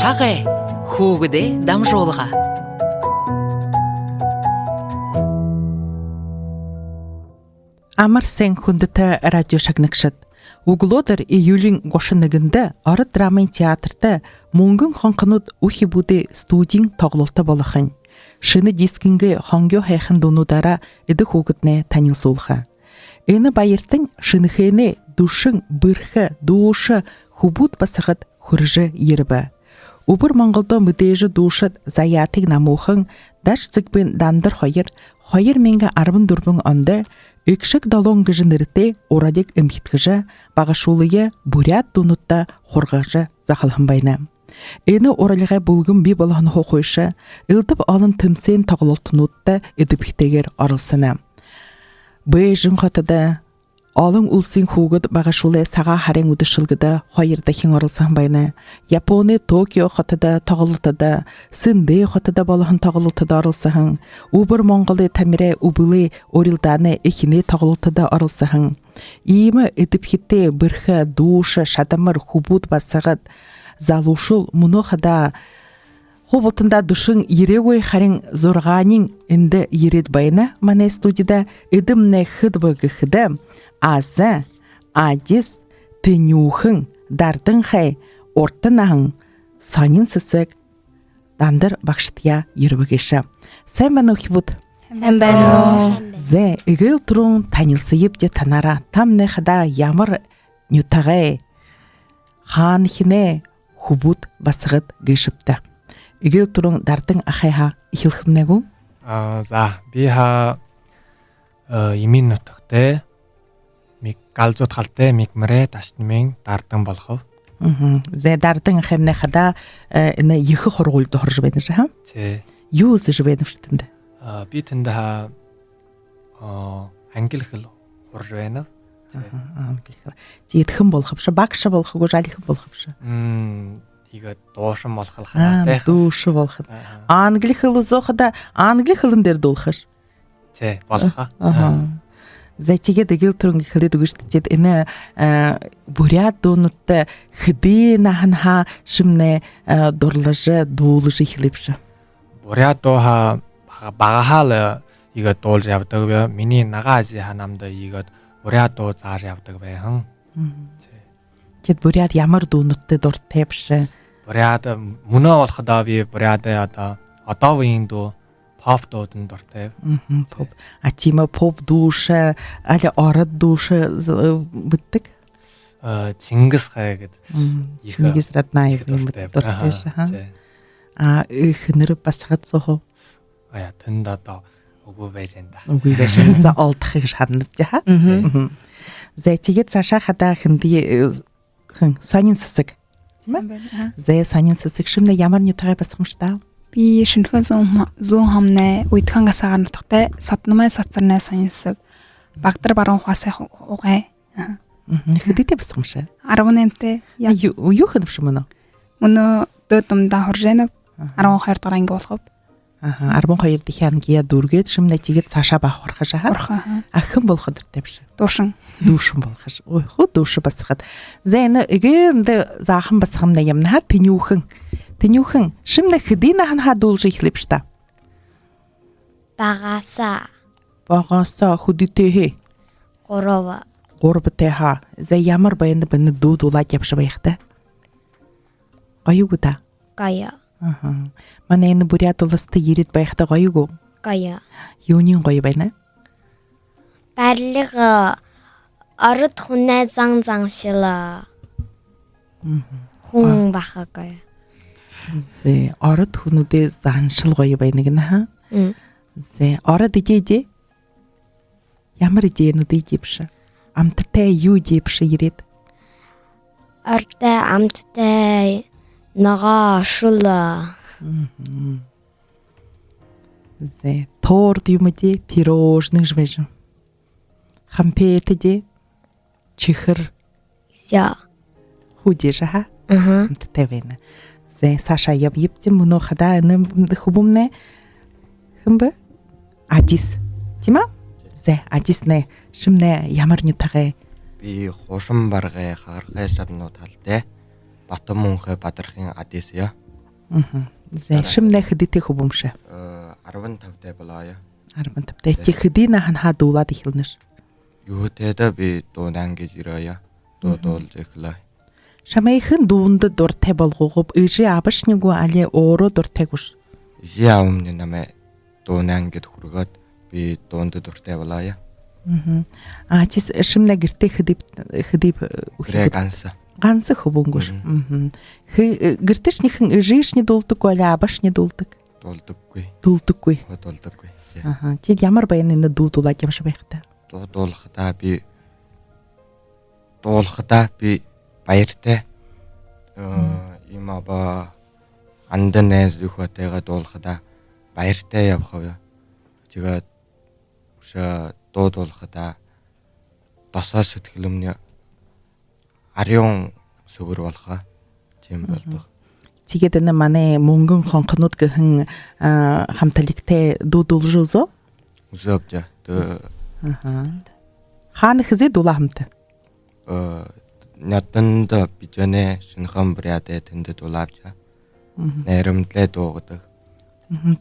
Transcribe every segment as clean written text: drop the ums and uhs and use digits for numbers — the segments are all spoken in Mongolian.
Хагай хөөгдө дамжуулга. Амар сэн хүндэтэй радио шагнагшид Углодер июлийн 30-нд Ород драмын театрт мөнгөн хонхнууд үхи бүдэ студийн тоглолттой болохын шинэ дискингээ хонгё хайхан дунуудаараа эдэх үгднэ танилцуулах. Энэ баяртан шинэхэнэ дүшин бэрхэ дүүш хүбүүд басахад хүрж ирбэ. Убер Монголдо мэдээж дүүшд заяатыг намуухан даш зэгбэн дандар 2014 онд Экшик долон гэж нэртэй урадыг эмхитгэж багашуулыя бурят дунутта хургаж захалхан байна. Энэ уралгай бүлгэн би болгон хохойш элдв олон тэмсэн тоглолтнуудтай эдвхтэйгэр оролцсон. Бээжин хотод олон улсын хүүгд багашуулаа сага харин үдэшилгэд 2 дахин оролцсон байна. Японы Токио хотод тоглолтод, Синдэ хотод болгон тоглолтод оролцсон. Убер Монголын тамирэ үбүлээ орилдааны эхний тоглолтод оролцсон. Ийм эдвхтэй бэрхэ дүүш шадамар хүбүүд басагад залуушул мөнөхада хоботонда дүшин ирээгүй харин 6-ын энд ирээд байна. Манай студида эдэмнэ хэдбэгхэдэ Аза, Адис, Тэнюхэн, Дарданхай, Уртанахан, Сонин сэсэг, Дандар багштя ирвэгэшэ. Сайн байна уу хибүүд? Сайн байна уу? Зэ эгэл түрүүн танилцъя танараа тамныхда ямар нютагай хаан хинэ хүбүүд басгад гэшвтэ. Эгэл түрүүн Дардан ахайха ихэлхэмнэгүү? За би имин нутагтай миг галзууд халтай мигмрэ ташнмын Дардан болохов. Зэ Дардан ахаймныхда энэ их хургуульд хорж байна шээ. Тий. Юу үсэж байна вчтэнд? Би тэнд англи хэл хурж байна. Англи хэл. Зэдхэн болох биш, багш болох уу, жалихан болох биш. Тэгээд дуушин болох ханатай. Дүүш болох. Англи хэл зохда англи хэлэн дээр дуулах. Тий, болох. Зэтигээд эгэл түрэн хэлээд өгч тэд энэ бурят дуунуудтай хэдий наханха шимнэ дурлаж дуулж ихлэвш. Бурят дууха багахаал игээд дуулж явдаг бай. Миний нагаа ази ханамд игээд бурят дуу зааж явдаг байхан. Тэд бурят ямар дуунуудтай дуртай биш. Бурят мөнөө болохдоо би бурят одоо үеийн дуу pop дуудын дуртай. Pop. Атима pop дүүш аля ород дүүш битдэг. Чингис хай гэд. Чингис раднаев дуртай шаа. Их нэр басгад зохо. Тэнд одоо үгүй байж энэ. Үгүй байж энэ за олдохыг шаардна жаа. За тэгээд цаашаа хадаа хэн сонин сэсэг. Тийм ээ. За сонин сэсэг шимнэ ямар нютагай басхамштай. Би шинхэн зүүн хомнай уйдхан гасаагаар нутагтай саднамай сацарнай сонинсэг Багдар баруун хуасай хугай. Хэдийтэй басхамшаа. 18-тэй. Юу хэвш мөнө? Мөнө дөдөмдө хоржэнэ 12 дугаар анги болохов. 12 дахь ангийн дүргээд шимнэ тэгээд цаашаа бавхарах шаа. Ахын болох дуртай биш. Дуушин болох ш. Ой хөө дүүш басхад. За энэ эгэнд заахан басхамна юмна Тэнюхэн шимнэ хэдийн ханха дуулж ихлэв штэ. Багасаа хөдөлтэй. 3 ха. За ямар баянд бэнэ дуудуулаад явш баяхтай. Гоёгуда. Гая. Манай энэ бурят улстай ирээд баяхтай гоёгоо. Гая. Юунийн гоё байна? Барлиг ород хүнээ зан хүн баха гая. Зэ ород хүнүүдээ заншил гоё байна гэнэ хаа. Зэ ород ижээ. Ямар ижээнүүд иживш. Амттай юу иживш ирээд. Ортой амттай нага шул. Зэ торт юм ижээ пирожных жвэж. Хампет ижээ. Чихэр. Ся. Худэж хаа. Амттай байна. Зэ Саша явьте мөнө хада энэ хүбүмнэ хэмбэ Адис тийм ээ. Зэ Адис нэ шимнэ ямар нютагай би хушин баргай хагаргай шавнууд талтай Батмунхэ Бадрахын Адис я. Зэ шимнэ хэдитэ хөвөмшэ. 15-тай болоо. 15-тай чи хэдийнэ ханаа дуулаад эхэлнэш. Юутэдэ би дуунан гэж ирээе. Дуулж эхлэе. Шамайхэн дуунд дуртай болгоогоп ижи абашнигу али өөрөө дуртайгүш. Ия өмнө намайг дуунан гэд хүргээд би дуунд дуртай болоо. Чи шимнэ гэртэ хэдип ганц хөвөнгөш. Гэртэшнийхэн ижишний дуулдаг али абашны дуулдаг. Дуулдаггүй. Чи ямар баян энэ дуудуулаад явж байхтай. Дуулахдаа би баяртай. Имаба анданэс юхотайгаа дуулахдаа баяртай явах вэ. Тэгээд уушаа дуулахдаа досоо сэтгэлэмний ариун сүгэр болохоо тийм болдог. Тэгээд энэ манай мөнгөн хонхнууд гэхэн хамтлагтай дуудуулж үзөө. Үзөөбж. Хаана хэзээ дуулаа хамт? Наданд бичэнэ шинхэн брэдэ тэнд дуулаавч. Нэрэмдлээ дуугадаг.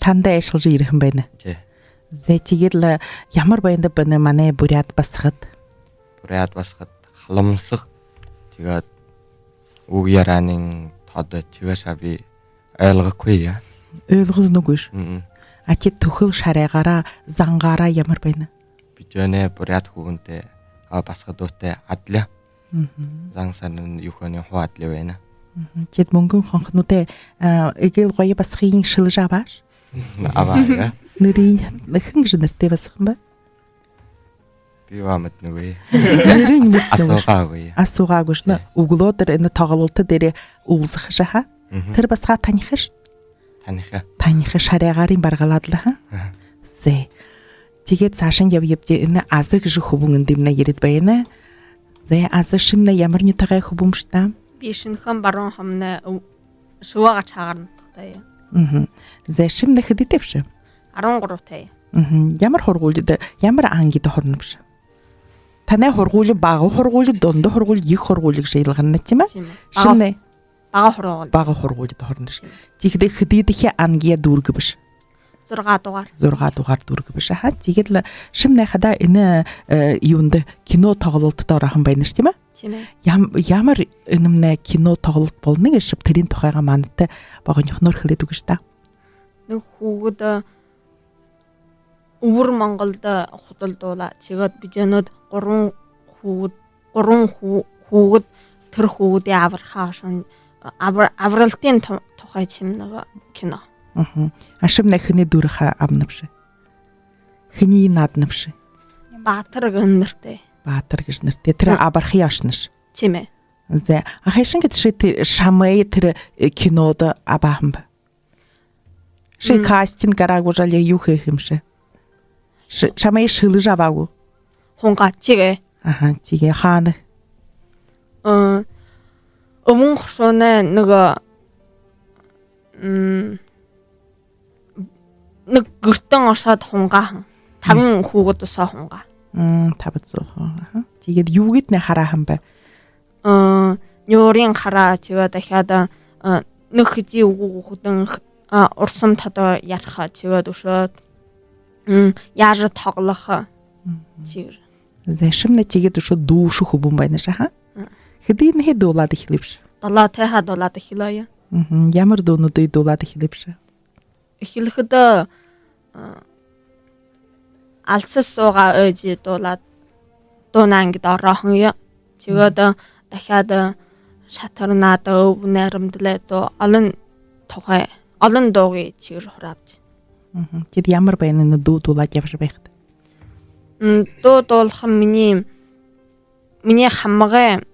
Тандаа ашиглаж ирэх юм байна. Тий. Зэ тэгэл ямар баянд байна манай бүряд басхад. Халамсах. Тэгээд үг ярааны тод чигашаа би ойлгохгүй яа. Ойлгосногүйш. Ачи төхөл шараагаараа зангаараа ямар байна? Бичэнэ бүряд хүүнтэй басхадуутай адля. Зан сан юханы хуадлаа байна. Чид мөнгөн хонхнуудаа эгэл гоё басхын шилж авааш. Аваа. Нэрийн хэн гэнэртэй басхан ба? Би вамт нүвэ. Нэрийн асуугаагүй. Асуугаагүйш нэ өглөөдөр энэ тоглолт дээр уулзах шаха. Тэр басгаа танихш. Таних шараагаарын баргалаадлаа. Зэ. Тэгээд цаашин явж энэ азэг жих хөвөн дэмнэ яриад байна. Зэ азэг шимнэ ямар нютагаа хөвөмштаа. Би шинхэн баруун хамнаа шувага чаагарнахтай. Зэ шимнэ хэдитэвш? 13 тай. Ямар хургуулд ямар ангид хорномш. Танай хургуул бага хургуул донд хургуул их хургуулыг шейлгэнэ тийм ээ. Шимнэ бага хургуул хорнош. Жигдэх хэдийдэх ангия дүүрг биш. 6 дугаар дүүрг биш хаа. Жигэл шимнэ хада энэ юунд кино тоглолтод орхон байна ш тийм ээ. Тийм ээ. Ямар энэмнэ кино тоглолт болно гэж тэрийн тухайга мантай богонохноор хэлээд үгэж та. Нэг хүүгд өвөр Монголд худалдуулаа. Тэгээд bijэнүүд 3 хүүгд тэр хүүгдийн аврахаа шин авралтын тухай чимнэг кино. Ашимнэ хний дүрх амнавш. Хний нааднавш. Баатар гэнэртэй. Баатар гэж нэртэй. Тэр аврахын яшнаш. Тийм ээ. Зэ ахайшин гэж шамай тэр кинод абаам ба. Ши кастинг гараагуужал юу хийх юм шээ. Шамай шилж аваагүй. Хунга чигээ. Чигээ хаана. Өмнө шонэ нэг гэртэн ошоод хунгахан 5 хүүгдөөсөө хунгаа. 500. Тэгээд юу гэд нэ хараахан бай. Нёрийн хараа чигээ дахиад нэг хэзээ хүүхдэн урсам тодоо ярах чигээд өшөөд яаж тоглох чиг. Зэшмнэ чигээд өшөө дүүш хөвөн байна шаха. Хэдий нэ дуулаад ихлэвш. 7 тэха дуулаад ихлээ. Ямар дуунуудыг дуулаад ихлэвш. Эхлэхэд алсас суугаа ээж дуулаад дуунаа ингэж ороохон юм. Чигээд дахиад шатарнаад өв найрамдлаа дуу олон дуугийн чигээр хураавч. Тэд ямар байна энэ дуулаад явж байхад. Дуулах миний хамгай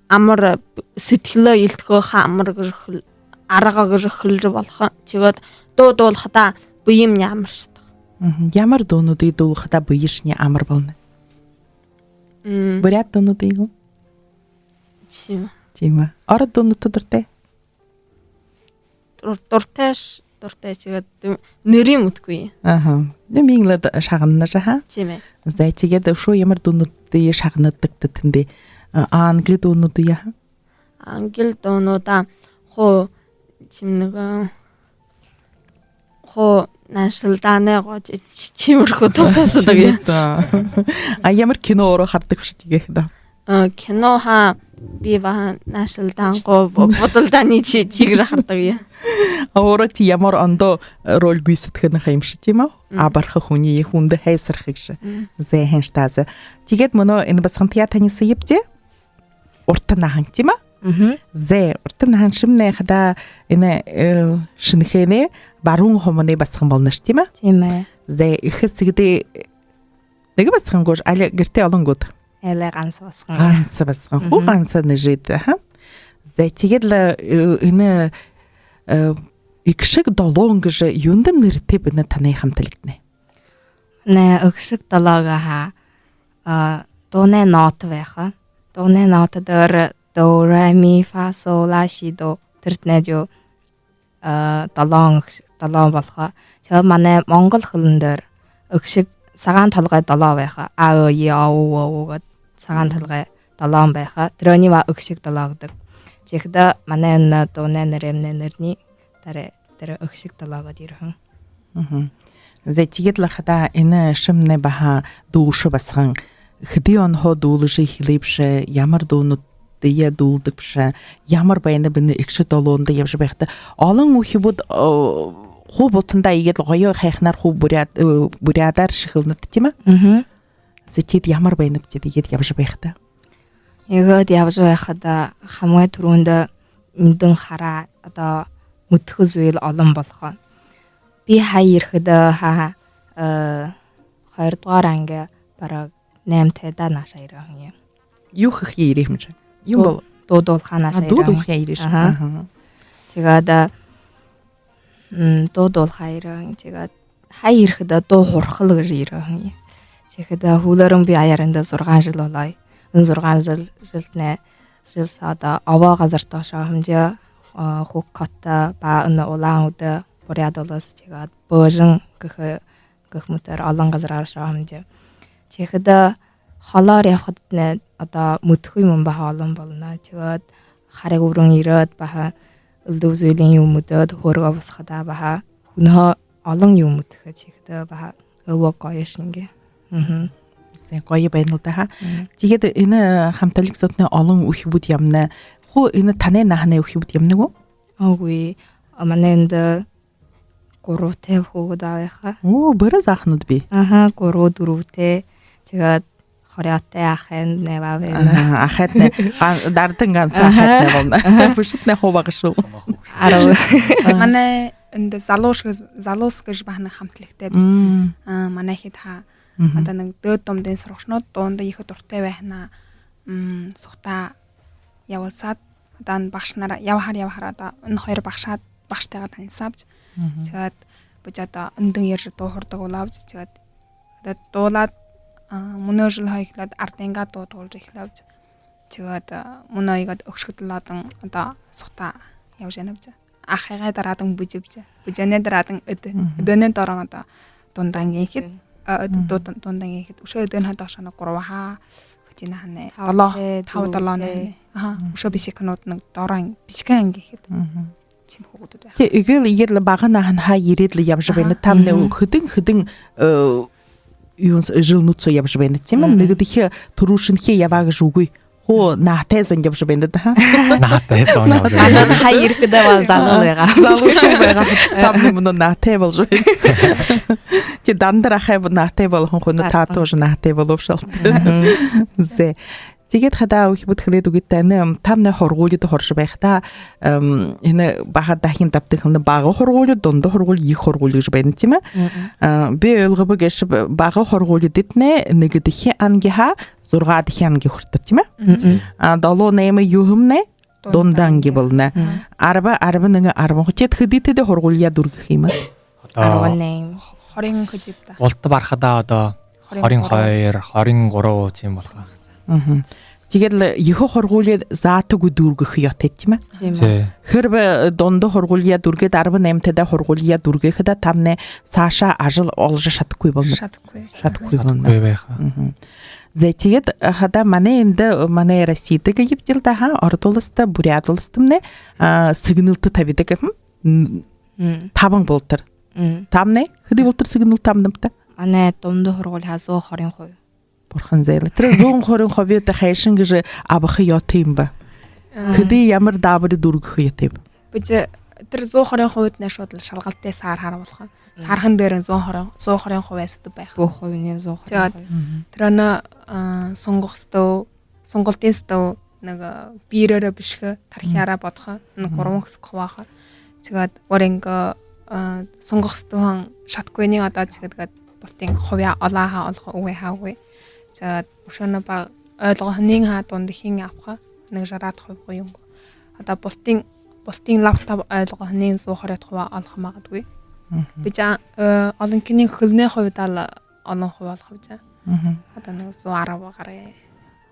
амар сэтгэлөө илтгэх амар гэрхэл арга гэрхэлж болох. Чигээд дуулахдаа буйм ямаршдаг. Ямар дуунуудыг дуулахдаа буйшны амар болно. Бүряд дуунуудыг юм. Тийм. Ород дуунууд дуртай. Дуртай чигээд нэрийн мэдгүй. Нэминглад шагнана шаха. Тийм ээ. За тэгээд шуу ямар дуунуудыг шагнадаг тэндээ англи дуунууд яа. Англи дуунуудаа хоо чимнэг хоо наашилдааны гоо чимэрхүү тусаасдаг юм. А ямар кино ороо хардаг биш тийгэх да. Кино ха би ба наашилдаан гоо бодолдааны чигээр хардаг юм. Ороо ти ямар ондоо роль гүйсэтгэх нь юм шиг тийм үү? А барах хүний хүнд хайсрах гэж. Зэ хэнштаз. Тэгээд мөнөө энэ басхан театрын сэйбдэ. Уртнахан тийм үү? Зэ уртнахан шимнэ хада энэ шинэхэнэ баруун хомны басхан болно ш тийм үү? Тийм ээ. Зэ ихэсгдээ нэг басхан гоош али гэртээ олонгууд. Элэ ганц басхан. Ганц басхан. Хуу ганц нэжид ха. Зэ тэгээд энэ икшиг долоон гэж юундан нэртэй бид таны хамтлагтнэ. Нэ өгшиг долоога дууны нот байха. Дууны нот дээр до ре ми фа сол ла си до тэртнэ жоо долоон болохоо. Тэгээ манай монгол хэлэн дээр өгшиг цагаан толгой долоо байха. А ё гэд цагаан толгой долоон байха. Тэрөний ба өгшиг долоо гэдэг. Чихдэ манай энэ дууны нэрний тэр өгшиг долоогод ирхэн. Зэ тэгээд л хада энэ шимнэ баха дүүш басхан хэдий онхоо дүүлж хэлэвш ямар дуунууд я дүүлдэгш ямар байна бинэ ихш долоонд явж байхта олон үхибуд хуу бутанда игээд гоё хайхнаар хуу бурядар шихэлнэт тийм ээ. Зэтид ямар байна бчихэд игээд явж байхта. Егод явж байхад хамгийн түрүүнд эндэн хараа одоо мэдхэ зүйл олон болгоо. Би хай ирэхэд ха 2 дугаар анги бараг 8 тайда нааш ирэх юм. Юу хэх ирэх юм чи? Юу бол дуудуулханаас ирэх. Дуудуулхаа ирэх. Тэгээд дуудуулхаа ирэх. Тэгээд хай ирэхэд дуу хурхал гэж ирэх юм. Тэгэхэд хүлээрэн би аяаранда 6 жил болоо. Энэ 6 жилднэ сада аваа газар таашаа хэмжээ хукката ба энэ улаан үдэ бурядолос тэгээд бөөжин гэх мэтэр олон газараар шаамж. Тэгэхэд холоор явхад нэ одоо мэдхгүй юм баха олон болно. Тэгээд хариг өрөн ирээд баха өлдөв зүйлийн юм өдөөд хөргөө босхадаа баха хүнөө олон юм мэдхэ тэгэхэд баха өвөө гоё шингээ. Зэ гоё байна л да ха. Тэгээд энэ хамтлаг сотны олон үхбүүд ямна. Хуу энэ таны нахны үхбүүд ямна гоо? Оогүй манайнд 3 тэв хуудаа байха. Оо бэрэ захнууд би. 3 4 тэгээд хоряатай ахын нэва байна. Ахад дардан ганц ахад нэва. Бүшитнэ хуваг шүү. Манай энд залуус гэж бахна хамтлагтай биш. Манай хэд ха одоо нэг дөөд домдын сурагчнууд дунд их дуртай байна. Сухта явуулсаад одоо багш нараа явахаар одоо энэ хоёр багштайгаа танилцаавч. Тэгээд бож одоо өндөн ярьж дуу хордог улаавч. Тэгээд одоо дуулаад мөнөө жил хаяглаад ардынгаа дуу дуулж эхлэвч. Тэгээд мөнөө игээд өгшгөдлөөдөн одоо сухта явж янавч. Ахыгаа дараадан бүживч. Бүжэнэ дараадан өдөнэ дорон одоо дундангийн ихэд дундангийн ихэд өшөө өдөн хадашаа 3 хаа хэтина ханаа 5 7 нэ. Өшөө бишикнууд нэг дорон бишкэн ихэд. Чим хогдод байх. Игэл багана хаа ирээд л явж байна. Тамны хөдөн юун жилнуц явж байна тийм ээ. Нэг дэх төрүүшнхээ яваа гэж үгүй. Хоо наатай зан явж байна да. Наатай зан явж байна. Андаа хай ирэхэд бол залуу байгаа. Залуу байгаа. Тамны мөн наатай болж байна. Чи дандра хай наатай болох хүн таатууш наатай боловшал. Зэ тэгээд хадаа их бүтгэлээд үгүйтэй тамны хоргуулд хорш байх та энэ бага дахин давтах юм бага хоргуул дунд хоргуул их хоргуул гэж байна тийм ээ. Би ойлгобгеш бага хоргуулд дитнэ нэг дэх ангиха 6 дэх анги хүртэ тийм ээ. 7 8 юхэмнэ дунданги болно. 10 11 13 хэдийтэй хоргуулья дүргэх юм аа. Одоо 20 хэзээ. Болт барахадаа одоо 22 23 тийм болох аа. Тэгээд их хоргуулиад заатаг дүргэх ятай тийм ээ. Хэрвээ дондо хоргуулиа дүргээд 18 тада хоргуулиа дүргэхэд тамны цаашаа ажил олж шатахгүй болно. Шатахгүй болно. За тэгээд хада манай Российд гэвдэл да ордулста бурядулстэмнэ сигналт тавидаг табан болтыр. Тамне хди болтыр сигнул тамнамта. Манай дундуу хургуулаа 120%. Бурхан зэйл. Тэр 120% та хайшин гэж абах ят юм ба. Хди ямар даабар дүргэх ят юм. Бич тэр 120% нь шууд шалгалтай сар харуулах. Сархан дээр 120%-аас байх. Бүх хувийн 100%. Тэр сонгох стов, сонголтын стов нэг биерээр бишгэ тархиараа бодох. Нэг 3 хэсэг хуваах. Тэгээд оринг сонгох стовын шатгүйний одоо тэгээд бусдын хувиа олааха олох үгүй хаагүй. За өшөөнө ба ойлгохнын ха дунд хин авах нэг 60% юм. Одоо бусдын лаптоп ойлгохнын 120% олох магадгүй. Би за олонхны хөлний хувьд ал олон хувь олох гэж. Одоо нэг 110 гараа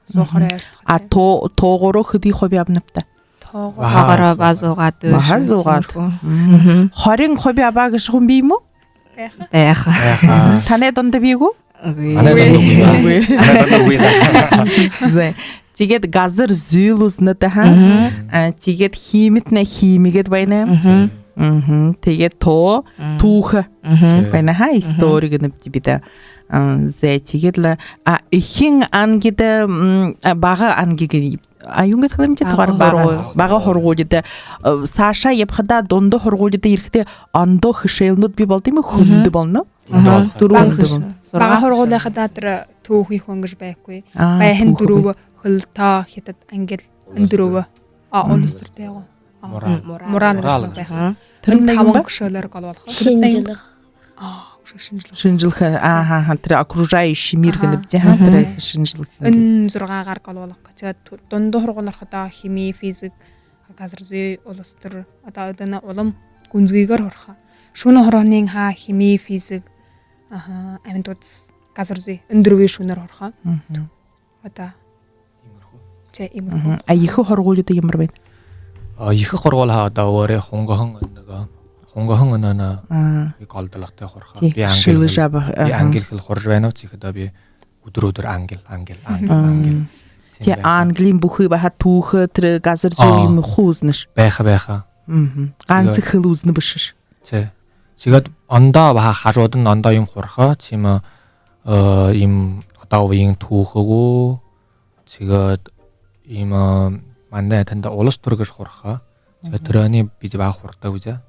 120. А тоогоро хди хувь авнапта. Тоогоро базуугаад 20% аваа гэж хүн би юм уу? байх. Таны донд бийгүү? Манай Зэ. Тэгээд газар зүүлүснэт хаа. Тэгээд химитнэ химигэд байна. Тэгээд түүх байна хаа историк нэвч бидэ. Зэ тэгээд л ихэн ангид бага ангиг аюунгат хэмжээ тугаар бага хургуулд саша явхада дондо хургуулд ирэхдээ ондо хөшөөлнөд би болд юм хөнд болно. Бага хургуулахад тэр түүхий хүн гэж байхгүй. Байхын дөрөв хөлтөө хятад ангил өндөрөв улс төртэй яг. Морал гэж байх. Тэр 5 гүшөөлөр голуулах. Шинжилх. Шинжилх тэр окружающий мир гэдэг тэр шинжилх. Энэ 6-аар голуулах. Тэгээд дундуу хургуулахад хими, физик, газар зүй, улс төр одоо энэ улам гүнзгийгээр хорхоо. Шөнө хорооны хими, физик аминдуудс газар зүй өндөрвийн шөнөр хорхоо. Одоо иймэрхүү. Их хоргуулд ямар байна? Их хоргуулаа одоо өөрөө хунгахын өнөө би голдлогтой хорхоо. Би англи хэл хорж байна уу зихэд би өдөр англи. Тэ английн бүхий баха түүх тэр газар зүй юм хүүзнэш. Байха. Ганц хэл үзнэ биш. Тэ. Тэгээд ондоо баха хажууд нь ондоо юм хорхоо чим им одоо үеийн түүхгөө тэгээд им мандаа танд улс төргөж хорхоо. Тэгээд тэрний би баха хурдаг үжээ.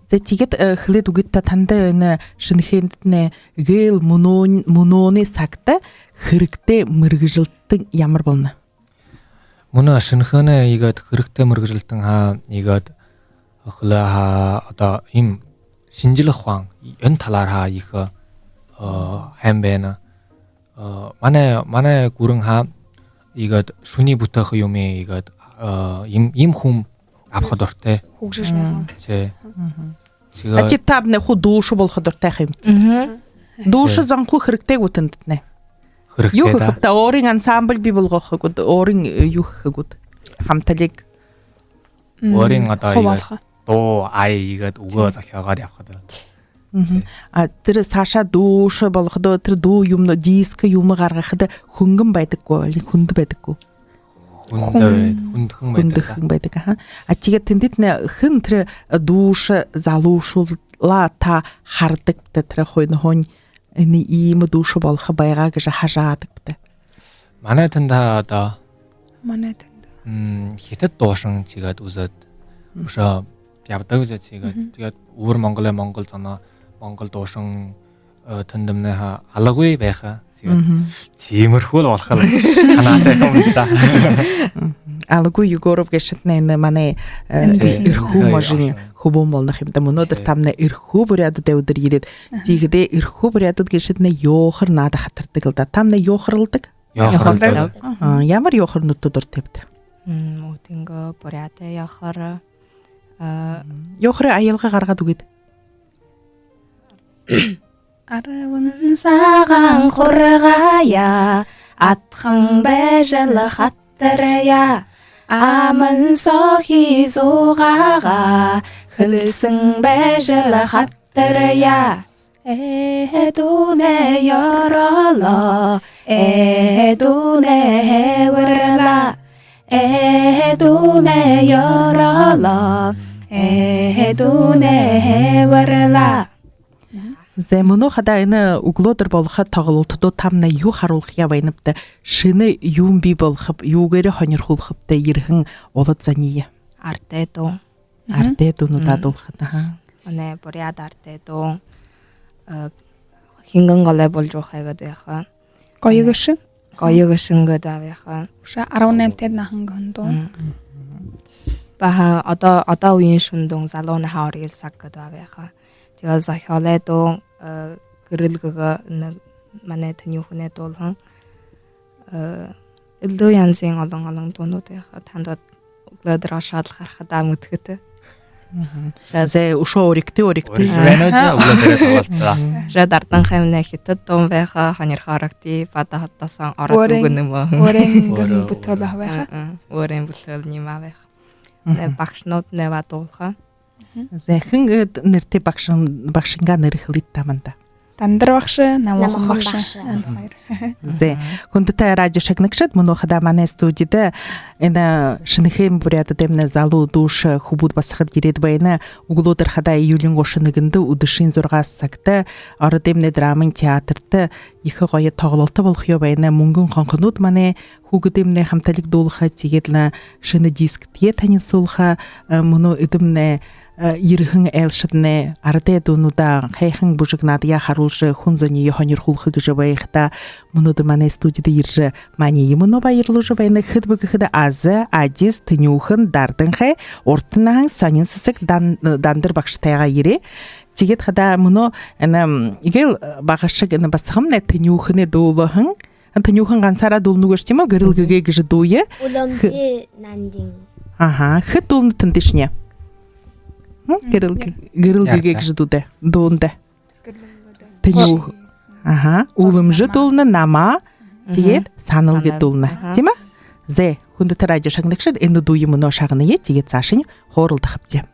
Зэ тэгээд хлэд үгэт тандаа энэ шинэхэнд нэ гэл мөнөөний сагта хэрэгтэй мэрэгжилтэн ямар болно? Мөнөө шинэхэнэ игээд хэрэгтэй мэрэгжилтэн игээд хлаа одоо им шинжилх хаан энэ талаар их хайм байна. Манай гүрэн игээд шүний бүтээх юм игээд им хүм авах дуртай. Хөгжиж байна. Тэгээд Ачитабне ху душу болох дуртай юм. Душу занху хэрэгтэй гүтэнд нэ. Юу хөөхтэй өөрийн ансамбл би болгох гүд өөрийн юу хөөхгүд хамталыг өөрийн одоо дуу аяагаад өгөө захиагаад явхад. Тэр саша душ болгоход тэр дуу юм диск юм гаргахад хөнгөн байдаггүй хүнд байдаггүй. Хүндхэн байдаг. Тэгээд тэндэд хэн тэр душ залуушуулла та хардаг тэр хойн энэ ийм душ болох байгаа гэж хашаадаг тэ. Манай тэнд одоо хятад дуушин чигээд үзээд өшөө явдаг гэж тэгээд өвөр Монгол зоноо Монгол дуушин тэндэмнэ алгагүй байха. Тиймэрхүү л болох ханаатай юм да. Алгүй Егоров гэшэтнэ манай эрхүү можин хубом болох юм да. Өнөөдөр тамна эрхүү бүрядд өдөр ирээд зигэдэ эрхүү бүрядд гэшэтнэ ёохор надад хатардаг л да. Тамна ёохорлдаг. Ямар ёохор нөтөдөр тавьд. Мөтөнгө бүрядд ёохор ёохор аялга гаргаад үгээд. Арван сагаан хургая атхан байжал хаттарая аман сохи зугага хөлсөн байжал хаттарая эдүнэ ёроло эдүнэ хэвэрла Эдүнэ ярала. Эдүнэ хэварла. Зе мұны қадайыны углодыр болға тағылылтыды тамна ю харулық ябайныпты, шыны юн би болғып, югері хонер хулғыпты ерхін олыт зание. Артеду. Артеду нудадылғыны. Мане буряд артеду. Хингэн голай болж ухайгад яха. Гоёгш. Гоёгшингад авяха. Уша 18-д нахан гондоо. Баха одоо үеийн шүндөн залууны хаорыг саггад авяха. Тэгээд захиалайдуу гэрэлгэг манай таны хүнээ дуулхан илүү янзын олон дуунууд яха танд өглөөдөр шадлах харахад амтгэд. Зе ушо орикти. Веножа углоодэр тавалтаа. Жад ардан хэмнэ хитэд дун байха ханер харагти бата хаттасан ороод үгнэм. Өрөнгөн бүтгэл аваа. Өрэн бүтгэл нимавэх. Нэ багшнууд нэва дуулха. Зе хэнгэд нэрти багшинга нэрхлит таманда. Дандар багш, намхан Намхан багш. багш. Хоёр. Зе хүндтэй радио шагнагшд мөн хада манай студид энэ шинэхэн бүряд дэмнэ залуу дууш хубуд басхад гирэд байна углуудэр хада июлийн 3-нд өдөршийн 6-аас цагт ор дэмнэ драмын театрт их гоё тоглолт болох юу байна мөнгөн хонхнууд манай хүүгд дэмнэ хамталэг дуулахад тэгээд шинэ диск тэгээ танилцуулха мөн эдэмнэ ерхэн элшднэ ардэ дунуда хайхан бужигнад я харуулш хүн зөний хонер хулх гэж байхта мөнөд манай студид ирж мани юмно баярлуулж байна хэдбэгхэд аз адис тнюхэн дардан хэ уртнан санин сэсэг дандар багштайга ирэ тэгээд хада мөнө ана игэл багашг ана басхам не тнюхнэ дуулхан тнюхэн гансара дуулнугш тимо гэрэлгэгэ гэж дууе Уламжи нандин. аха хэд дуулны тэндишня гэрэлгэгэ гэж дуудэ дуунда тнюх аха уламжи дуулна нама тэгээд санал гэд дуулна тийм ээ зе хүндэт радио шагнагшд энэ дуу юм нөө шагнаа тэгээд цаашин хооролдох хэвчээ.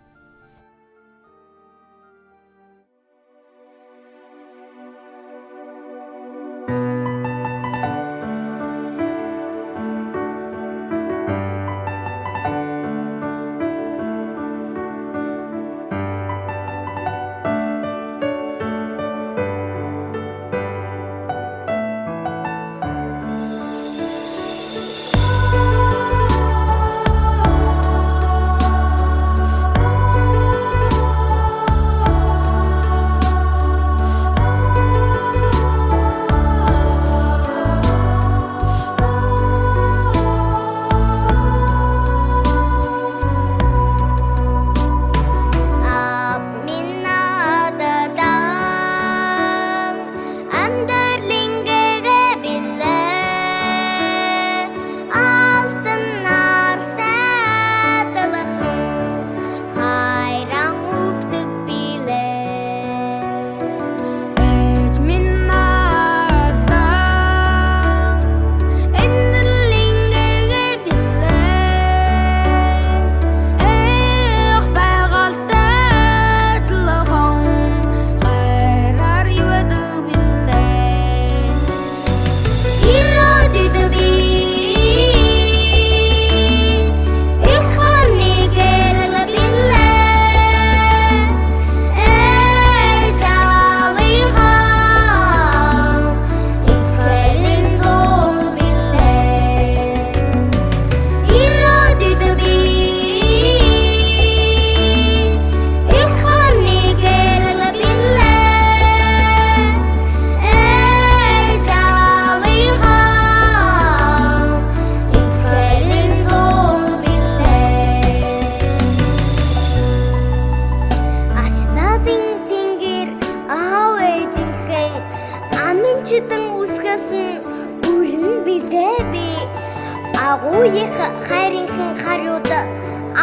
Агууих хайрынхан харууд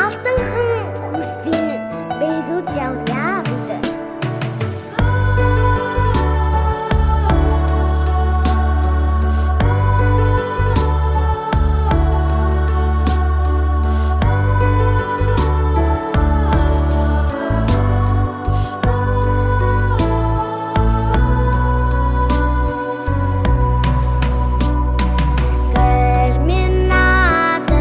алтанхан хүслийн бэлүүд явъя бид. Terminata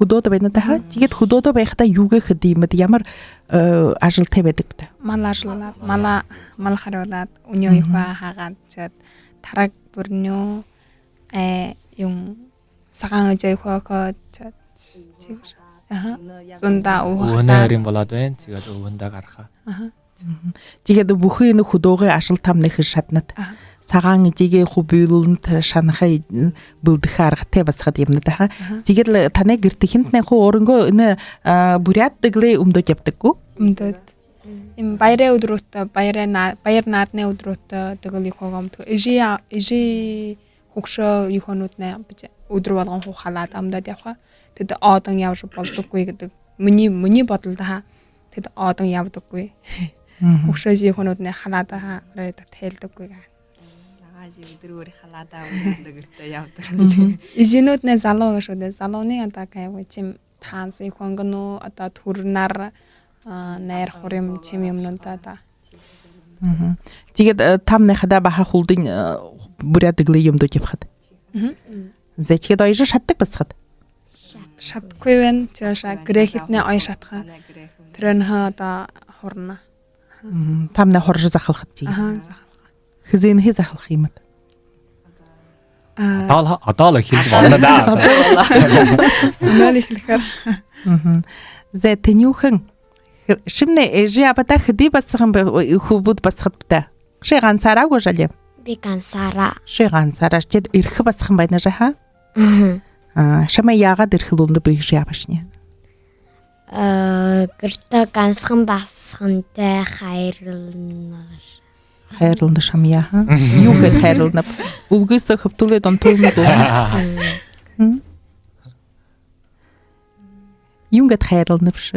хөдөөд байна даа. Тэгээд хөдөөд байхдаа юугээ хэдиймэд ямар ажилтай байдаг та. Мал ажлуулаад, мал хариулаад, өнөө ихэ хаагаад тэгээд тараг бүрнөө yung сагаан жайхаа тэгээд зунда Өвнэрийн болоод байна. Тэгээд өвөндөө гарахаа. Тэгээд бүхэн энэ хөдөөгөө ашил тамных шатнат. Сагаан иjiгээ хубиулн шанахай бүлдэх аргатай басхад юмна даа. Тэгээд таны гэртхинд нэ хуу өрөнгөө энэ бурятдглээ өмдөж явдаггүй. өмдөд им баярын өдрөөт баяр наадны өдрөөт тэгэл их хогомт ижи хөгшөө юхонууд нэ өдөр болгон хуухалаад амдад явха. Тэд оодон явж болдоггүй гэдэг миний бодолд хаа тэд оодон явдаггүй. Хөгшөө юхонууд нэ халаадаа тайлдаггүй га. өдрөөр халаадаа өндөг гэртээ явдаг. Ижинүүд нэ залуу гашгүй залууны одоо кайв чим таанс юхонгно одоо төрнар найр хурим чим юмнуудаа да. Тэгээд тамныхада баха хулдын бурятдглээ юмдөж явхад. Зэчгээд ойж шатдаг басхад. Шатгүй байна. Чааша грэхитнэ ой шатха. Трэнха одоо хурна. Тамны хорж захалхад тий. Хизэн хэ захалх юмд. Одоо л хэлж байна да. Нөл ихлэхэр. Зэ тэнюхэн шимнэ эжи апата хди басхан хубуд басхад та. Ши ганцараагүй жале. Би гансара. Ши ганцараа чид ирэх басхан байна жаха. Шама яагаад ирэх лунд би ши япашны. Гэртэ гансхан басхантай хайрлна. Хайрлна шамья. Юу гэх хайрлна. Улгүйсө хөвтүүлээд онтоймог. Юу гэх хайрлна биш.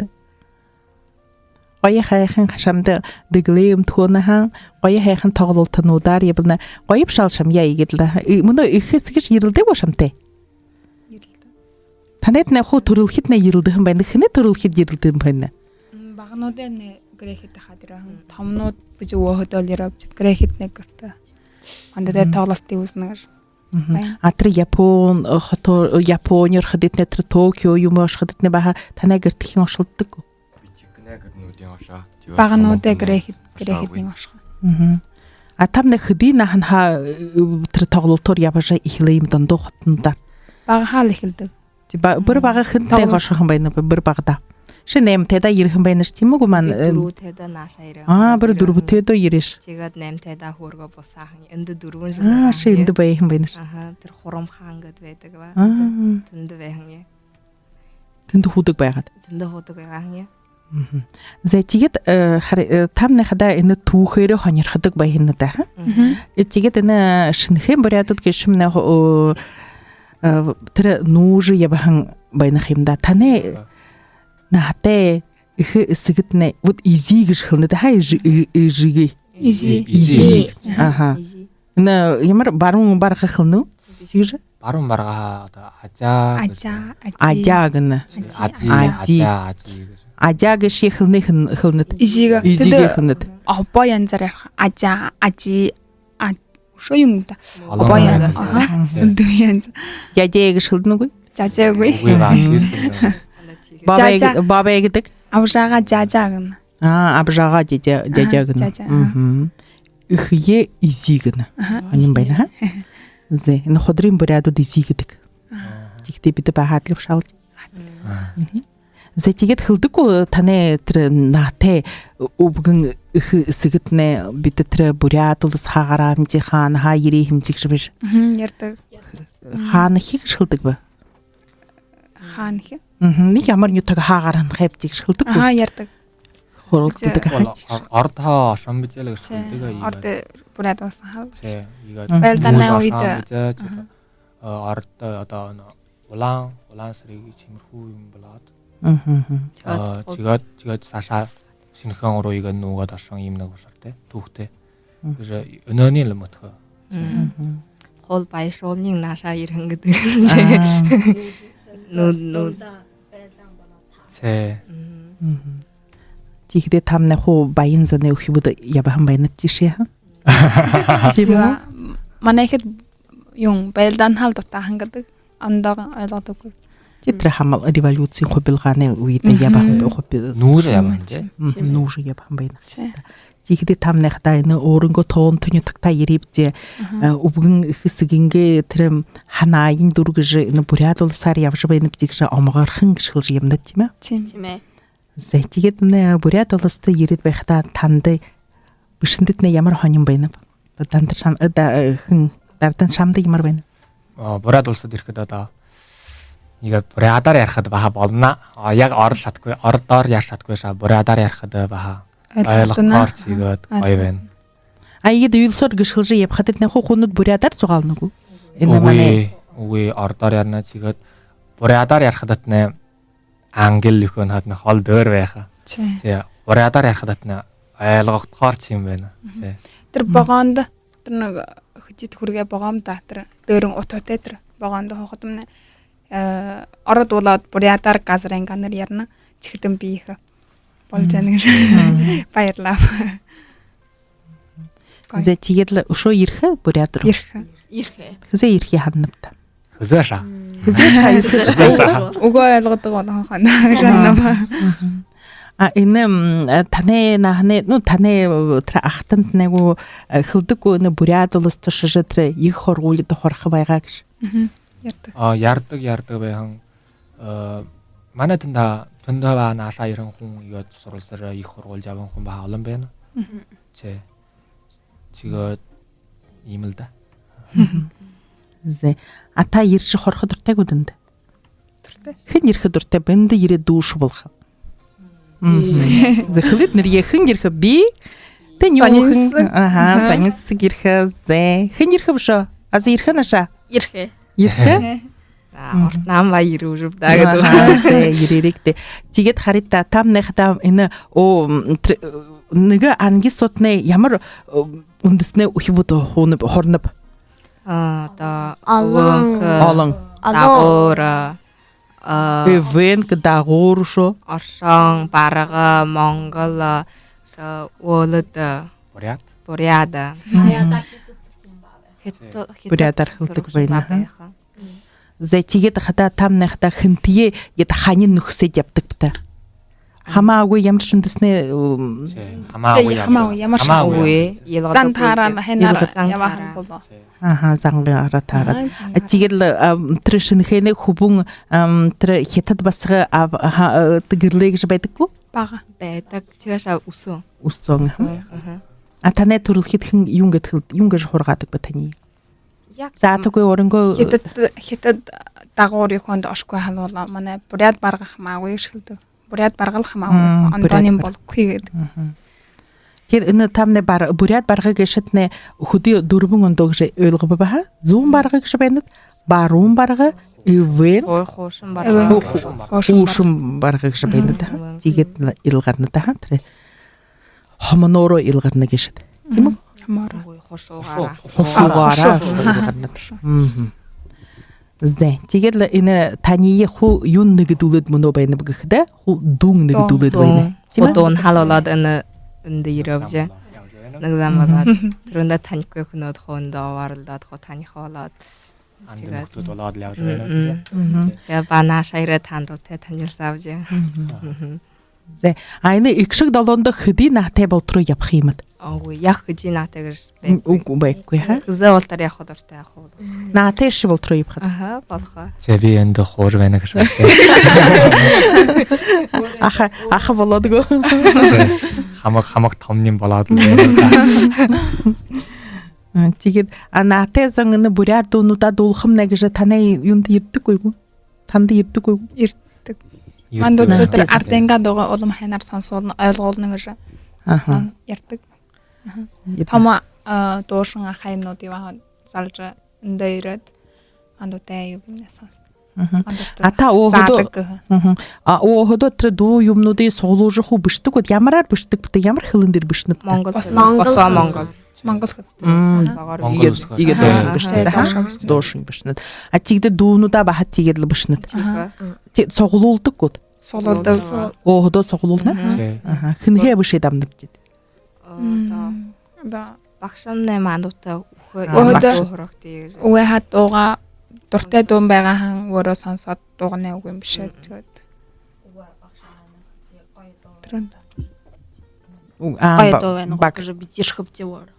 Гоё хайхан хашамд дэглэм тхунахан гоё хайхан тоглолтнуудаар явна. Гоё бшал шамья игэдла. Мөнө ихэсгэж ирэлдэг ба шамтай. Танайд нэ хуу төрөлхөд нэ ирэлдэг юм байна. Хинэ төрөлхөд ирэлдэг юм байна. Багнуудын нэ грэхит хадрахан томнууд биж өвөхдөл ярав грэхит нэ гэртэ. Андаа тоглолтын үснэр. Атри Япон хото Японер хадит нэ Токио юм ашхадит нэ баха танай гэртхийн ошлддаг. Багнуудын грэхит нэг ашха. Атамны хэдийн нахан ха тэр тоглолтоор явж ихлэм дондоо хотнда. Бага хаал ихэлдэг. Бүр бага хэнтэй гошхон байна бүр багада. Шинэм тэда ирхэн байна ш тийм үү ман. Дөрөв тэда нааша ирээ. Бүр дөрөв тэда ирэш. Тэгээд 8 тэда хөөргө босаахан энд 4 жил. Ши энд байхан байна ш. Тэр хурам хаан гэд байдаг ба. Тэнд байхан яа. Тэнд хүүдэг байгаад. Тэнд хүүдэг байгаан яа. Зэтигэд тамныхада энэ түүхээр хонирхдаг байхна даа. Этигэд энэ шинхэн бурятад гişмнэ тэр нүүж явхан байнах юмда таны наатай их эсэгднэ вот изи гэж хэлнэ да изи Изи. Аха. Энэ ямар баруун барах хэлнэ гэж Баруун баргаа одоо ажаа ажаа гэнэ ажаа гэж хэлнэ Изига хэлнэ обоо янзаар ярих ажаа ажи шоо юм да обоо янз дүү янз яжээ гэж хэлнэгүй жажаагүй үгүй баа шийс. бабаа гэдэг авжаага жажаа гэнэ абжаага жажаа гэнэ ихе изи гэнэ аним байна зэ энэ ходрын бурядууд изи гэдэг тэгтээ бид бахаадлав шаалж зэ тэгээд хэлдэггүй таны тэр наатай өвгөн их эсэгднэ бид тэр бурядулс хаагараа хэмжи хаан хаяри хэмжиг биш ярддаг хаан хийг шилдэг ба хаан хэ нэг ямар нютаг хаагаар хавьжиг шилдэг ярддаг хуралддаг хаач Орд хаа шамбижэл гэж хэлдэг орд буряд болсон хаа байлданаа үед орд одоо улаан сэргийг чимэрхүү юм болоод тэгээд саша шинхэн урууг нуугаад ашиг юм нэг усартай түүхтэй гэж өнөөний л мөтхө хол баяшуулныг нааша ирхэн гэдэг нүү цэ Тихдэ тамны хуу баян заны өхибуд ябахан баянат тишээ манайхэд юм байлдан хал дутаахан гэдэг андаа ойлгодоггүй Тетра хамал революцийн хобилгааны үедээ ябахан хобби нүүр яванжээ. нүүр ябахан байна. Чи. Жихэдэ тамнахта энэ өөрөнгөө тоон төнөтгта ирибдэ өвгөн хэсгингээ тэр ханаайн дүргэж энэ буряд улсаар явж байна гэж омгорхон гიშгэлж юмнад тийм ээ. Тийм ээ. Зэтгээд нэ буряд улстай ирээд байхдаа танд бишэндэд нэ ямар хонин байна? Дандар шам дардан шамд ямар байна? Буряд улсад ирэхэд одоо нэг бурядаар ярихад баха болно. Яг орол шатгүй, ордоор яар шатгүй шаа бурядаар ярихад баха ойлгохоор чигээд гоё байна. Аяд юусор гიშгэлж явхад нэ хунууд бурядаар зугаална уу? Энэ манай Үгүй ордоор ярина чигээд бурядаар ярихад нэ англ юхэн хад нэ хол дөр байха. Чи. Тий бурядаар ярихад нэ ойлгохоор ч юм байна. Тий. Тэр богоонд тэр нэг хөжид хүргээ богоомда тэр дөөрөн утгатай тэр богоонд хоохот юм ород болоод бурядар газрын ганар ярна чихэдэн биех болж яана гэж баярлаа. Зэтгээд өшөө ирэх буряд руу. Ирэх. Хэзээ ирэхий хаднавта. Хөзөөша. Хэзээ ирэх? Өгөө ойлгодог болох хана гэж байна. Энэ таны нахны ну таны ахтанд нэгу хөлдөг нэ буряд улс төшөж тэр их хоргуулд хорх байгаа гэж. Ярддаг. Ярдаг байхан манай төндөө наашаа ирэн хүн игээд сурвалсаар их хургуулж аван хүн баа олон байна. Чи чигээд ийм л да. Зэ ата ирж хорхо дуртай гүдэнд. Дуртай. Хэн ирэх дуртай бэнд ирээ дүүш болох. Захлид нэр яхэн ирэх би тэн юу санис ирэх зэ хэн ирэх бшо аз ирэх наша Ирхэ. ирэх Орт нам ба ирүүрв даа гэдэг. ирээрэгтэй тэгээд харита там нэхта энэ нэг ангис сотны ямар үндэснэ ухибуд хуунаб хорнаб Одоо олон дагуур эвент дагуур шо Оршон, Барга, Монгол, Уолд, Буряд. Бурядар хилдэг байна. Зэтгээд хата там нэхта хэнтие яд ханин нөхсөд явдаг бта. Хамаагүй ямар ч үндэснэ Хамаагүй ямар Хамаагүй. зан таараа хэнаар яваахан болоо. зангаараа таараад тэгэл тэр шинэхэнэ хүбүн тэр хятад басга гэрлэгж байдаггүй Бага. байдаг. Тэгээс үсэн таны төрөлхөд хэн юм гэж хургаадаг ба таны яг заатаггүй өрөнгөө Хятад дагуур юунд оршгүй халуула манай буряд баргах хамаагүй шилдэг. Буряд баргал хамаагүй ондоним болгүй гэдэг. тэр энэ тамны буряд баргыг шатны хөдөө дөрвөн ондоо гэж ойлгоо баха зүүн баргыг гэж байна баруун барга ивэн хуушин барга. хуушин баргыг гэж байна тэгээд илгарна та тэр хомонороо илгарна гэж тийм үү Хамаараа. Хошуугаараа. Зэ тэгэл энэ таны хуу юун нэгдүүлээд мөнөө байна гэхдэ хуу дүн нэгдүүлээд байна тийм үү Дун халуулаад энэ ирвж. Нэг зам болоод түрүүндээ танихгүй хүнүүд хөөндөө оваарлаад таних болоод Андмөхтүүд болоод л явж байна. тэгээ банаа шаяраа тандуутай танилцсан авж. Зэ энэ ихшиг долоонд хэдий наатай болтроо явах юмд Оогүй яг гэж наатай гэж байна. үгүй байхгүй ха Зэ ултар явах дуртай явах уу. наатай шиг болтроо явах Болохоо. Би энд хуур байна гэж байна. аха болоодгоо Хамаг томним болоод л байна. тэгээд наатай зан энэ буряд дүүнуудаа дуулахм нэ гэж таны юунд ирдэггүй танд ирдэггүй Мандууд өдөр арденга доо улам ханаар сонсуулна ойлгуулна гэж ярддаг. Тома доошин хайнууд яваа залж эндээ ирээд мандуудаа юу гэнэ сонс. та өөдөө тэр дуу юмнуудыг суглуулж хөө бишдэг бод ямараар бишдэг бод ямар хилэн дээр бишнэ Монгол. Монгол игээд доошин бишнэ атигдэ дүүнуудаа бахад тийгээд л бишнэ суглуулдаг гот суглуулдаг өөдөө суглуулна хинхээ бишээ дамнавч да Багшамны мандуутай Өөдөө. Үе хат ууга дуртай дуу байгаахан өөрөө сонсоод дуугнаа үг юм биш ээ. Тэгээд Трон гоё дуу байна гэж бижирхв зөөр.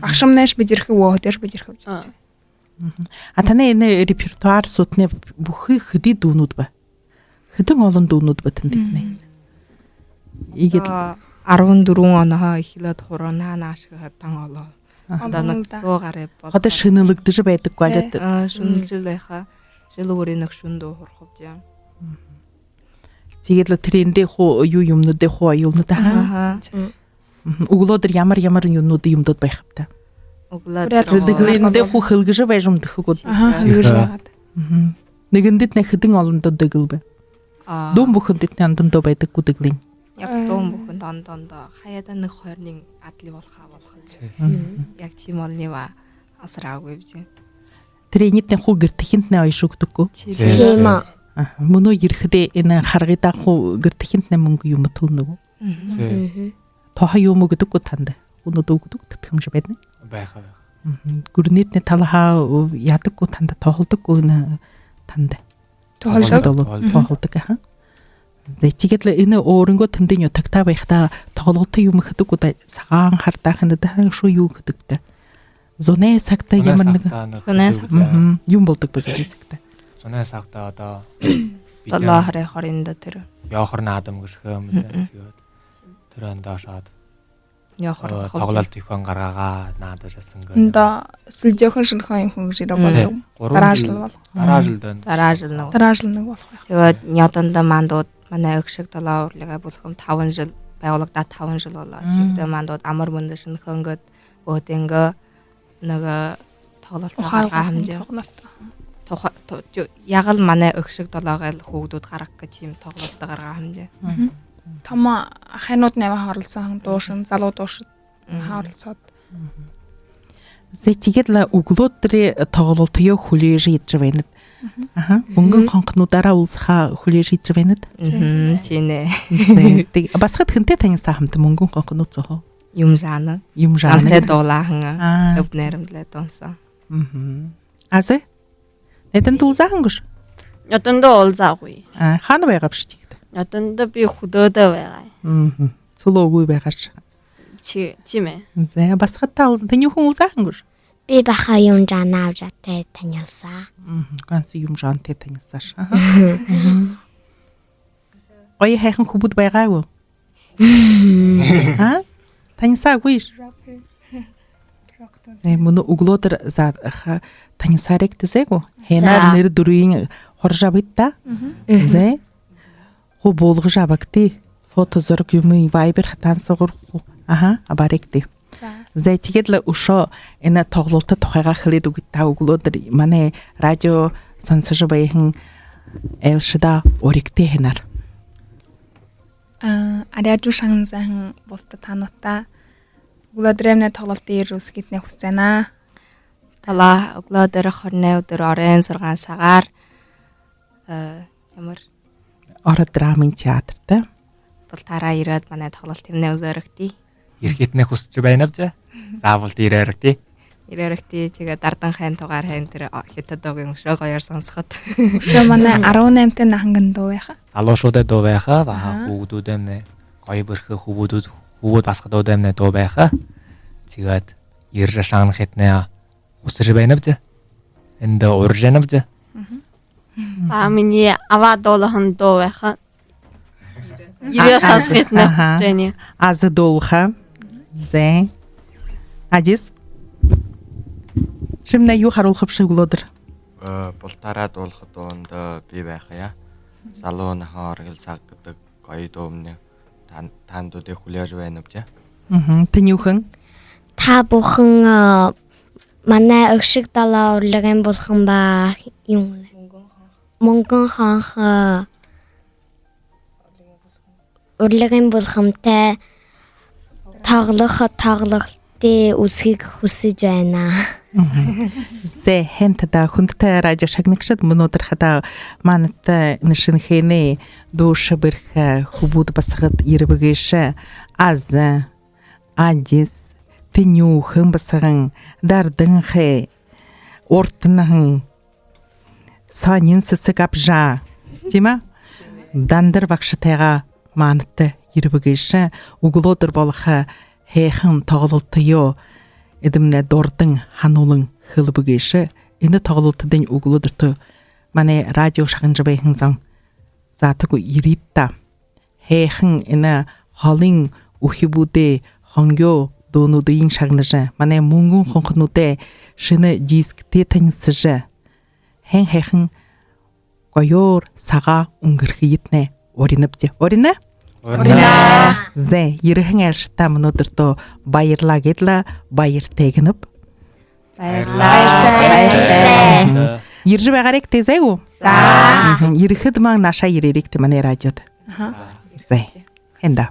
Багшамнаш бижирхэг өөхдөр бижирхэг. А таны энэ репертуар сутны бүхий хэдий дүүнүүд ба? Хэдэн олон дүүнүүд ба танд нэ? Игээд 14 оноогоо эхлээд хурана нааш хатан олоо. Одоо нэг 100 гаруй бол. одоо шинэлэгдэж байдаггүй алаад Шүнжил байхаа жил өрийн нэг шүн дуу хурхавж юм. тэгээд л трендээ хуу юу юмнуудээ хуу аюулнууд хаа. Өглөөдөр ямар юмнууд юмдод байх та. Өглөөдөр хуу хөлгөж байж юм дөхөг. Хөлгөж байгаад. Нэгэндээ нэг хэдэн олондоо дэглэ бэ. Дүн бүхэнд тандандаа байдаггүй дэглэн. Яг дуун бүхэнд ондондоо хаяада нэг 20-ны адли болохаа болох. Яг тийм олныва асраагүй юм. Тренитний хуу гэртхинт нэ аяшугдаггүй. Чима. Мөнөө ирэхдээ энэ харгидаа хуу гэртхинт нэ мөнгө юм төлнөгөө. Тохоо юм өгдөггүй танд. Өнөөдөр өгдөг тэтгэмж байна. Байха. Гүрнитний талхаа ядаггүй танд тоолдоггүй нэ танд. Тоолдог хаа. Зэчигэд л энэ өөрөнгөө тэндийн ютагта байхдаа тоглолтын юм хэдэггүй цагаан хардаахан дахан шүү юу гэдэгтэй. Зунэ сагта ямар нэг юм болдог бас хэсэгтэй. Зунэ сагта одоо Долоо хараа хоринда тэр. яохор наадам гэрхээ юм тэгээд тэр андаашаад Яхаар тоглолт ихөн гаргаагаа наадаж асан гэх. Эндээ сүлжөөхөн шинхэн юм хүн гэж ирээ болов. Дараа жил нэг болох байх. Тэгээд нёдондоо мандууд манай өгшиг долоо урлага бүлхэм 5 жил байгуулагдаад 5 жил болоо. Чигдээ мандууд амар мөндө шинхэнгөд өөдөнгө нэг тоглолт гаргаа хамжээ. Яг л манай өгшиг долоогоо хүүхдүүд гарах гэж юм тоглолт гаргаа хамжээ. Том ахынууд нэмээ хорлсон дуушин залуу дуушид хаалцаад. Зэчигэд л өглөөдрийн тоглолтыг хүлээж хийж байна. Мөнгөн хонхнуудаараа улсхаа хүлээж хийж байна. Тийм ээ. Тэг басхад хэнтэй таньсан хамт мөнгөн хонхнууд зохоо. Юм жаана. Амтай дуулаахан өвнэрэмлээ донсон. Азе? Нэдэн дуулаахан гэж. Ятандаа олзаагүй. Хаана байгаа биш ч гэдэг. Ятандаа би хөдөөдөө байгаа. Цулоогүй байгаач. Чимээ. За басхад таа тань юу хүн улзаахан гэж. Би баха юм жанаа авжаатай танилцсан. Ганц юм жантай танилцааш. Ой хайхан хубуд байгаагүй. Ха? Танилцаагүй. Мөн өглөөдөр танилцаарэг тэсээгүү. Хэнаар нэр дөрвийн хоржаа бидта. Зэ. Ху болгож авагти. Фото зураг юм Viber хатансуур. Абарэгти. Зэчигэд л өшөө энэ тоглолтод тухайгаа хэлээд үгт та өглөөдөр манай радио сонсож байхын элшда өригтэй хэнаар. Радио шанзан болт танута өглөөдрэмнэ тоглолтын ир үсгитнэ хүсцэнаа. Талаа өглөөдөр 28 өдөр орон 6 цагаар ямар Ород драмын театртай. бол тараа ирээд манай тоглолт тэмнээ үзэрэгтэй. Ирэхэтнээ хүсэж байна авчаа. Заавал ирээрэгтэй. Ирээрэгтэй чигээ дардан хайн тугаар хайн тэр хятад дуугийн өшөө гоёор сонсоход. Өшөө манай 18-т наханган дуу байха. Залуушуудад дуу байхаа баха хүүхдүүдэмнэ гоё бэрхэ хүүгүүд басхад дуудэмнэ дуу байхаа. Тэгээд ирж шаанх хэтнээ хүсэж байна авчаа. Энд урж байна авчаа. Миний аваадуулхан дуу байхаа. Ирээ сонсоход нэхжэний. Аз дуулха. Зэ. Адис. Шимнэ юу харуулах шиг өглөөдөр. Бултараа дуулахад дуунд би байхаа. Залууныхаа оргил цаг гэдэг гоё дуумны таандуудыг хүлээж байна авчаа. Тань юухан? Та бүхэн манай өгшиг далаа урлагын булхан ба юм. Мөнгөн ханх урлагын булхамтай тоглолтын үсгийг хүсэж байна. Зэ хэнтэ хүндтэй радио шагнагшд өнөөдөр хада мантай нишинхэнэ дууш бэрх хубуд басгад ирбэгэш аз адис тэню хэн басган дардан хэ уртнахан санин сысыгап жа. Тима? Дандыр бақшытайға манытты ербігейші углодыр болыға хейхін тағылылтыйо эдімне дордың ханулың хылбігейші ені тағылылтыдың углодырты мане радио шағынжы бәйхін заң затыгу иритта хейхін ені халың ухибуде хангё донудыйын шағыныжы мане мұңғын хонқынуде шыны дискте тәнісіжі хейхін Койор саға уңгырхы етне ориныпте. Орина? Зе, еріхің әлшіта мұнудырды байырла кетла байыр тегініп. Ержі бәғарек тезай о? Еріхі дымаң наша ереректі мәне радиоды. Зе, хенда.